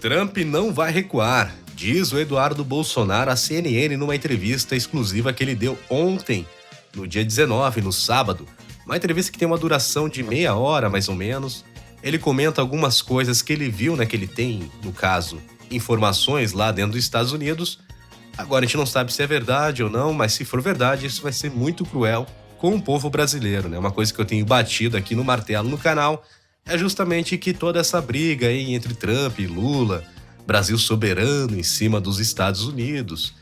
Trump não vai recuar, diz o Eduardo Bolsonaro à CNN numa entrevista exclusiva que ele deu ontem, no dia 19, no sábado. Uma entrevista que tem uma duração de meia hora, mais ou menos. Ele comenta algumas coisas que ele viu, né, que ele tem, no caso, informações lá dentro dos Estados Unidos. Agora a gente não sabe se é verdade ou não, mas se for verdade, isso vai ser muito cruel com o povo brasileiro, né? Uma coisa que eu tenho batido aqui no martelo no canal é justamente que toda essa briga aí entre Trump e Lula, Brasil soberano em cima dos Estados Unidos,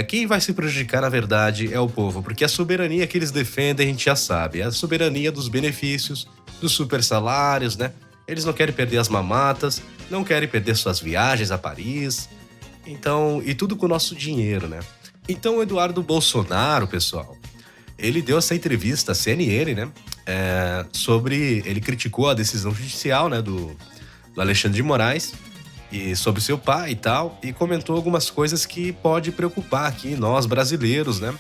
quem vai se prejudicar, na verdade, é o povo, porque a soberania que eles defendem a gente já sabe, é a soberania dos benefícios, dos super salários, né? Eles não querem perder as mamatas, não querem perder suas viagens a Paris, então, e tudo com o nosso dinheiro, né? Então o Eduardo Bolsonaro, pessoal, ele deu essa entrevista à CNN, né? Ele criticou a decisão judicial, né, do Alexandre de Moraes e sobre seu pai e tal, e comentou algumas coisas que pode preocupar aqui nós brasileiros, né?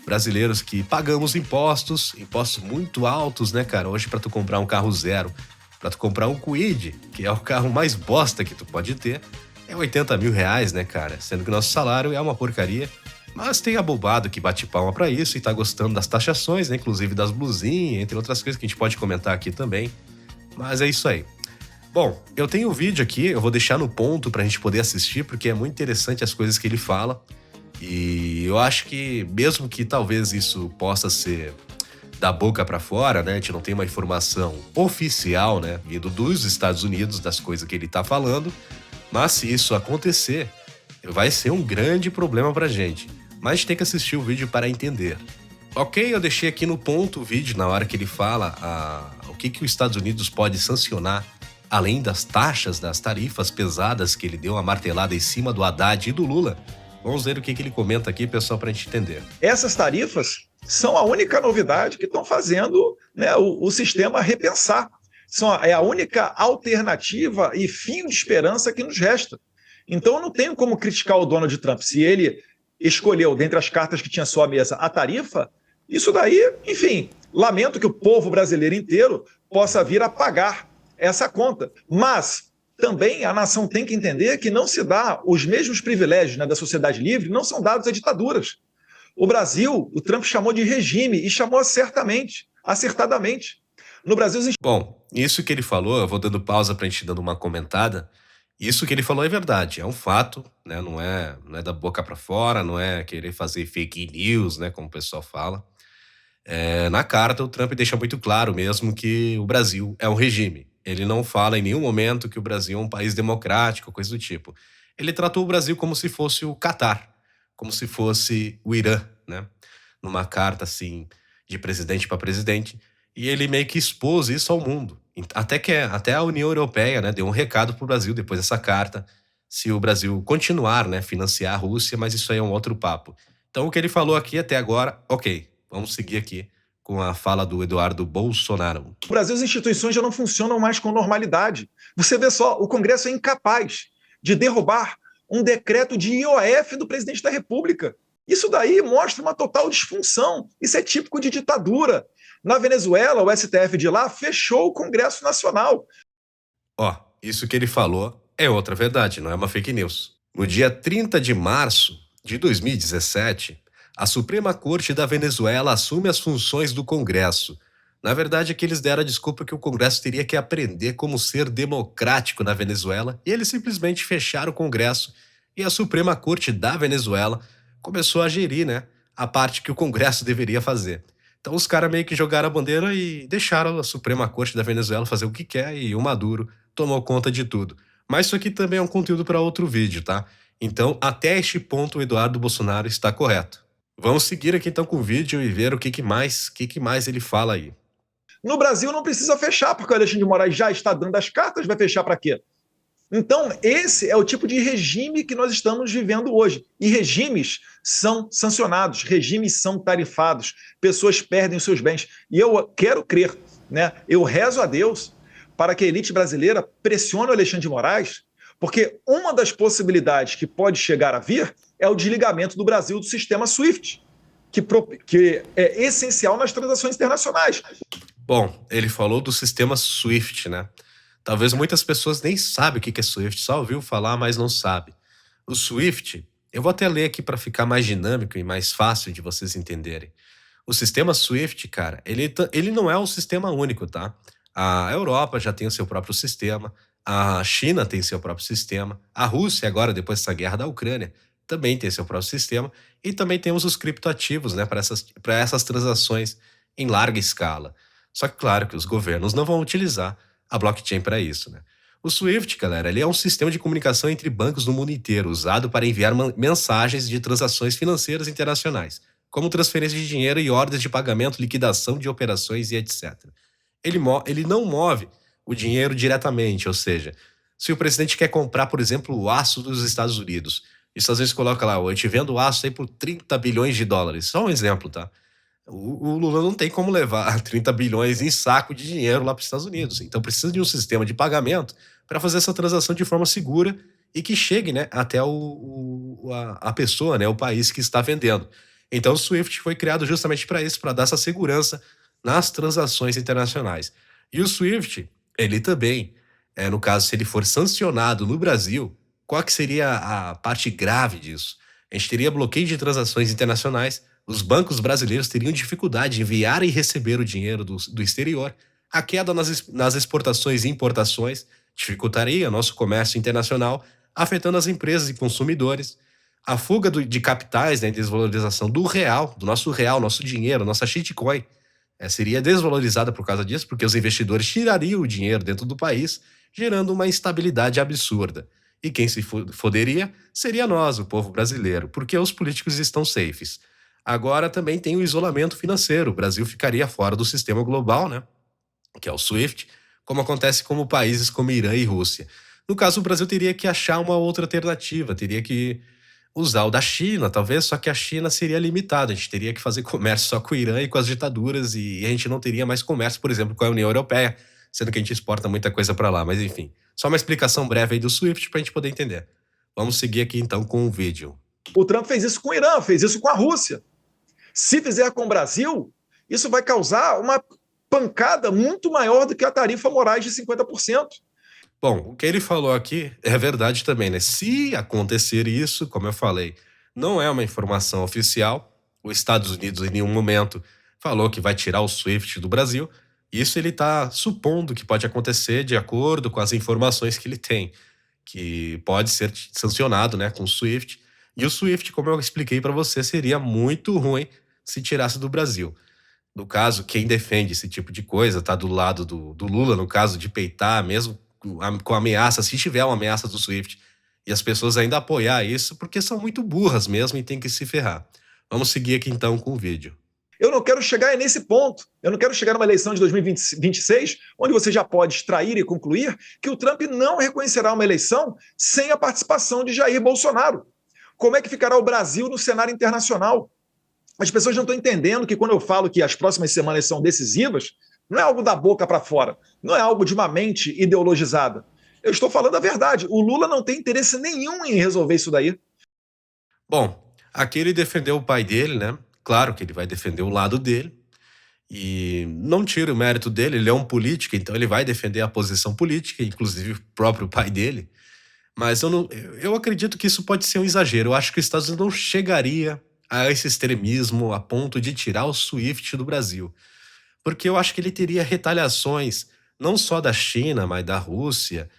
Brasileiros que pagamos impostos muito altos, né, cara? Hoje, para tu comprar um carro zero, para tu comprar um Kwid, que é o carro mais bosta que tu pode ter, é 80 mil reais, né, cara? Sendo que o nosso salário é uma porcaria. Mas tem abobado que bate palma pra isso e tá gostando das taxações, né? Inclusive das blusinhas, entre outras coisas que a gente pode comentar aqui também. Mas é isso aí. Bom, eu tenho um vídeo aqui, eu vou deixar no ponto pra gente poder assistir, porque é muito interessante as coisas que ele fala. E eu acho que, mesmo que talvez isso possa ser da boca pra fora, né? A gente não tem uma informação oficial, né? Vindo dos Estados Unidos, das coisas que ele tá falando. Mas se isso acontecer, vai ser um grande problema pra gente. Mas a gente tem que assistir o vídeo para entender. Ok, eu deixei aqui no ponto o vídeo na hora que ele fala o que os Estados Unidos pode sancionar, além das taxas, das tarifas pesadas que ele deu uma martelada em cima do Haddad e do Lula. Vamos ver o que ele comenta aqui, pessoal, para a gente entender. Essas tarifas são a única novidade que estão fazendo, né, o sistema repensar. É a única alternativa e fio de esperança que nos resta. Então eu não tenho como criticar o Donald Trump. Se ele escolheu, dentre as cartas que tinha à sua mesa, a tarifa, isso daí, enfim, lamento que o povo brasileiro inteiro possa vir a pagar essa conta. Mas também a nação tem que entender que não se dá os mesmos privilégios, né, da sociedade livre, não são dados a ditaduras. O Brasil, o Trump chamou de regime e chamou acertadamente. No Brasil... Bom, isso que ele falou, eu vou dando pausa pra gente dando uma comentada. Isso que ele falou é verdade, é um fato, né? Não é da boca pra fora, não é querer fazer fake news, né? Como o pessoal fala. Na carta, o Trump deixa muito claro mesmo que o Brasil é um regime. Ele não fala em nenhum momento que o Brasil é um país democrático, coisa do tipo. Ele tratou o Brasil como se fosse o Catar, como se fosse o Irã, né? Numa carta, assim, de presidente para presidente. E ele meio que expôs isso ao mundo. Até a União Europeia, né, deu um recado para o Brasil depois dessa carta, se o Brasil continuar, né, financiar a Rússia, mas isso aí é um outro papo. Então o que ele falou aqui até agora, ok, vamos seguir aqui com a fala do Eduardo Bolsonaro. No Brasil, as instituições já não funcionam mais com normalidade. Você vê só, o Congresso é incapaz de derrubar um decreto de IOF do presidente da República. Isso daí mostra uma total disfunção. Isso é típico de ditadura. Na Venezuela, o STF de lá fechou o Congresso Nacional. Isso que ele falou é outra verdade, não é uma fake news. No dia 30 de março de 2017, a Suprema Corte da Venezuela assume as funções do Congresso. Na verdade, é que eles deram a desculpa que o Congresso teria que aprender como ser democrático na Venezuela, e eles simplesmente fecharam o Congresso, e a Suprema Corte da Venezuela começou a gerir, né, a parte que o Congresso deveria fazer. Então os caras meio que jogaram a bandeira e deixaram a Suprema Corte da Venezuela fazer o que quer e o Maduro tomou conta de tudo. Mas isso aqui também é um conteúdo para outro vídeo, tá? Então, até este ponto, o Eduardo Bolsonaro está correto. Vamos seguir aqui então com o vídeo e ver o que mais ele fala aí. No Brasil não precisa fechar, porque o Alexandre de Moraes já está dando as cartas, vai fechar para quê? Então, esse é o tipo de regime que nós estamos vivendo hoje. E regimes são sancionados, regimes são tarifados, pessoas perdem os seus bens. E eu quero crer, né? Eu rezo a Deus para que a elite brasileira pressione o Alexandre de Moraes, porque uma das possibilidades que pode chegar a vir é o desligamento do Brasil do sistema SWIFT, que é essencial nas transações internacionais. Bom, ele falou do sistema SWIFT, né? Talvez muitas pessoas nem sabem o que que é Swift, só ouviu falar, mas não sabe. O Swift, eu vou até ler aqui para ficar mais dinâmico e mais fácil de vocês entenderem. O sistema Swift, cara, ele não é um sistema único, tá? A Europa já tem o seu próprio sistema, a China tem seu próprio sistema, a Rússia, agora, depois dessa guerra da Ucrânia, também tem seu próprio sistema, e também temos os criptoativos, né, para essas transações em larga escala. Só que, claro, que os governos não vão utilizar a blockchain para isso, né? O Swift, galera, ele é um sistema de comunicação entre bancos no mundo inteiro, usado para enviar mensagens de transações financeiras internacionais, como transferência de dinheiro e ordens de pagamento, liquidação de operações e etc. Ele não move o dinheiro diretamente, ou seja, se o presidente quer comprar, por exemplo, o aço dos Estados Unidos, e os Estados Unidos coloca lá, eu te vendo o aço aí por 30 bilhões de dólares, só um exemplo, tá? O Lula não tem como levar 30 bilhões em saco de dinheiro lá para os Estados Unidos. Então precisa de um sistema de pagamento para fazer essa transação de forma segura e que chegue, né, até a pessoa, né, o país que está vendendo. Então o SWIFT foi criado justamente para isso, para dar essa segurança nas transações internacionais. E o SWIFT, ele também, no caso, se ele for sancionado no Brasil, qual que seria a parte grave disso? A gente teria bloqueio de transações internacionais, os bancos brasileiros teriam dificuldade em enviar e receber o dinheiro do exterior, a queda nas exportações e importações dificultaria nosso comércio internacional, afetando as empresas e consumidores, a fuga de capitais, né, desvalorização do nosso real, nosso dinheiro, nossa shitcoin, seria desvalorizada por causa disso, porque os investidores tirariam o dinheiro dentro do país, gerando uma instabilidade absurda. E quem se foderia seria nós, o povo brasileiro, porque os políticos estão safes. Agora também tem o isolamento financeiro. O Brasil ficaria fora do sistema global, né? Que é o SWIFT, como acontece com países como Irã e Rússia. No caso, o Brasil teria que achar uma outra alternativa, teria que usar o da China, talvez, só que a China seria limitada. A gente teria que fazer comércio só com o Irã e com as ditaduras, e a gente não teria mais comércio, por exemplo, com a União Europeia, sendo que a gente exporta muita coisa para lá. Mas enfim, só uma explicação breve aí do SWIFT para a gente poder entender. Vamos seguir aqui então com o vídeo. O Trump fez isso com o Irã, fez isso com a Rússia. Se fizer com o Brasil, isso vai causar uma pancada muito maior do que a tarifa Moraes de 50%. Bom, o que ele falou aqui é verdade também, né? Se acontecer isso, como eu falei, não é uma informação oficial. Os Estados Unidos, em nenhum momento, falou que vai tirar o SWIFT do Brasil. Isso ele está supondo que pode acontecer de acordo com as informações que ele tem, que pode ser sancionado, né, com o SWIFT. E o SWIFT, como eu expliquei para você, seria muito ruim se tirasse do Brasil. No caso, quem defende esse tipo de coisa tá do lado do Lula, no caso de peitar, mesmo com ameaça, se tiver uma ameaça do SWIFT, e as pessoas ainda apoiar isso, porque são muito burras mesmo e tem que se ferrar. Vamos seguir aqui então com o vídeo. Eu não quero chegar nesse ponto. Eu não quero chegar numa eleição de 2026, onde você já pode extrair e concluir que o Trump não reconhecerá uma eleição sem a participação de Jair Bolsonaro. Como é que ficará o Brasil no cenário internacional? As pessoas não estão entendendo que quando eu falo que as próximas semanas são decisivas, não é algo da boca para fora, não é algo de uma mente ideologizada. Eu estou falando a verdade. O Lula não tem interesse nenhum em resolver isso daí. Bom, aqui ele defendeu o pai dele, né? Claro que ele vai defender o lado dele. E não tira o mérito dele, ele é um político, então ele vai defender a posição política, inclusive o próprio pai dele. Mas eu acredito que isso pode ser um exagero. Eu acho que os Estados Unidos não chegaria a esse extremismo a ponto de tirar o SWIFT do Brasil. Porque eu acho que ele teria retaliações, não só da China, mas da Rússia,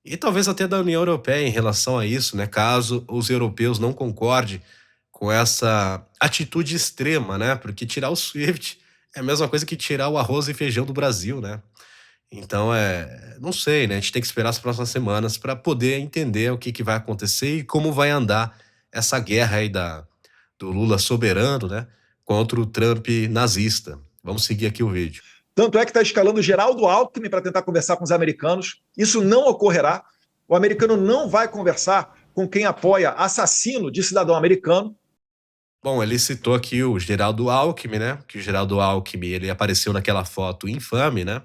e talvez até da União Europeia em relação a isso, né? Caso os europeus não concordem com essa atitude extrema, né? Porque tirar o SWIFT é a mesma coisa que tirar o arroz e feijão do Brasil, né? Então, não sei, né? A gente tem que esperar as próximas semanas para poder entender o que vai acontecer e como vai andar essa guerra aí do Lula soberano, né? Contra o Trump nazista. Vamos seguir aqui o vídeo. Tanto é que está escalando Geraldo Alckmin para tentar conversar com os americanos. Isso não ocorrerá. O americano não vai conversar com quem apoia assassino de cidadão americano. Bom, ele citou aqui o Geraldo Alckmin, né? Que o Geraldo Alckmin, ele apareceu naquela foto infame, né?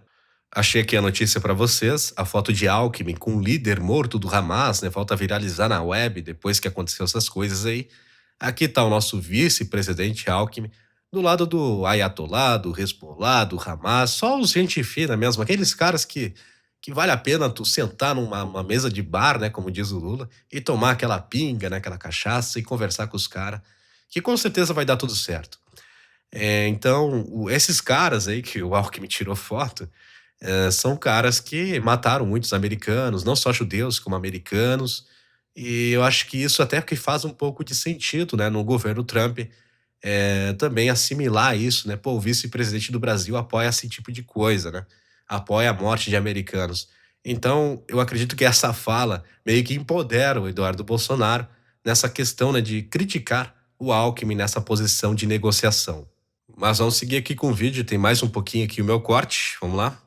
Achei aqui a notícia para vocês, a foto de Alckmin com o líder morto do Hamas, né? Volta a viralizar na web depois que aconteceu essas coisas aí. Aqui tá o nosso vice-presidente Alckmin, do lado do Ayatollah, do Hezbollah, do Hamas, só os gente fina mesmo, aqueles caras que que vale a pena tu sentar numa mesa de bar, né, como diz o Lula, e tomar aquela pinga, né, aquela cachaça e conversar com os caras, que com certeza vai dar tudo certo. Então, esses caras aí que o Alckmin tirou foto, são caras que mataram muitos americanos, não só judeus, como americanos, e eu acho que isso até que faz um pouco de sentido, né, no governo Trump, também assimilar isso, né? Pô, o vice-presidente do Brasil apoia esse tipo de coisa, né? Apoia a morte de americanos. Então, eu acredito que essa fala meio que empodera o Eduardo Bolsonaro nessa questão, né, de criticar o Alckmin nessa posição de negociação. Mas vamos seguir aqui com o vídeo, tem mais um pouquinho aqui o meu corte, vamos lá?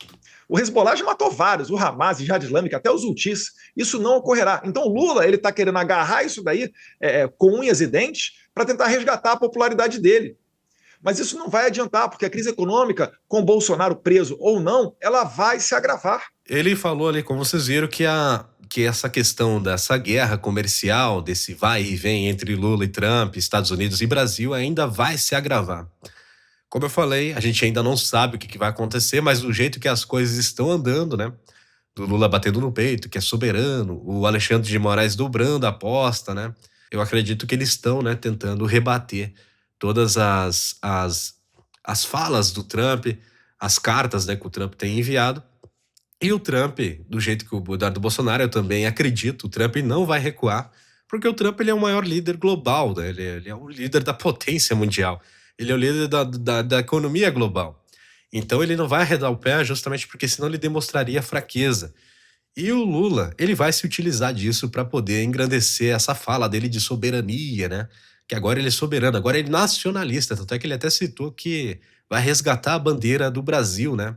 O Hezbollah já matou vários, o Hamas, Jihad Islâmica, até os Houthis. Isso não ocorrerá. Então, o Lula ele está querendo agarrar isso daí com unhas e dentes para tentar resgatar a popularidade dele. Mas isso não vai adiantar, porque a crise econômica, com o Bolsonaro preso ou não, ela vai se agravar. Ele falou ali, como vocês viram, que essa questão dessa guerra comercial, desse vai e vem entre Lula e Trump, Estados Unidos e Brasil, ainda vai se agravar. Como eu falei, a gente ainda não sabe o que vai acontecer, mas do jeito que as coisas estão andando, né? Do Lula batendo no peito, que é soberano, o Alexandre de Moraes dobrando a aposta, né? Eu acredito que eles estão, né, tentando rebater todas as falas do Trump, as cartas, né, que o Trump tem enviado. E o Trump, do jeito que o Eduardo Bolsonaro, eu também acredito, o Trump não vai recuar, porque o Trump ele é o maior líder global, né? Ele é o líder da potência mundial, ele é o líder da economia global. Então ele não vai arredar o pé justamente porque senão ele demonstraria fraqueza. E o Lula, ele vai se utilizar disso para poder engrandecer essa fala dele de soberania, né? Que agora ele é soberano, agora ele é nacionalista, tanto é que ele até citou que vai resgatar a bandeira do Brasil, né?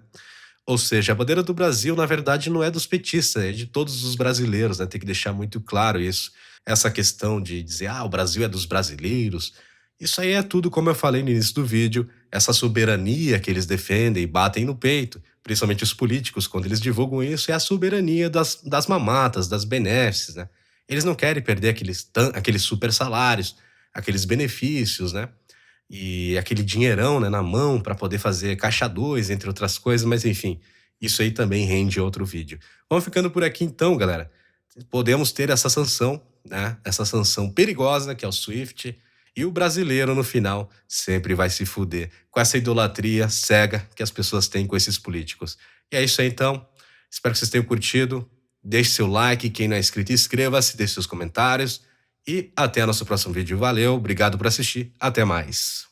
Ou seja, a bandeira do Brasil, na verdade, não é dos petistas, é de todos os brasileiros, né? Tem que deixar muito claro isso. Essa questão de dizer, o Brasil é dos brasileiros. Isso aí é tudo, como eu falei no início do vídeo, essa soberania que eles defendem e batem no peito, principalmente os políticos, quando eles divulgam isso, é a soberania das mamatas, das benesses, né? Eles não querem perder aqueles super salários, aqueles benefícios, né? E aquele dinheirão, né, na mão para poder fazer caixa 2, entre outras coisas, mas enfim, isso aí também rende outro vídeo. Vamos ficando por aqui então, galera. Podemos ter essa sanção, né? Essa sanção perigosa que é o SWIFT, e o brasileiro no final sempre vai se fuder com essa idolatria cega que as pessoas têm com esses políticos. E é isso aí então. Espero que vocês tenham curtido. Deixe seu like, quem não é inscrito, inscreva-se, deixe seus comentários. E até nosso próximo vídeo. Valeu, obrigado por assistir. Até mais.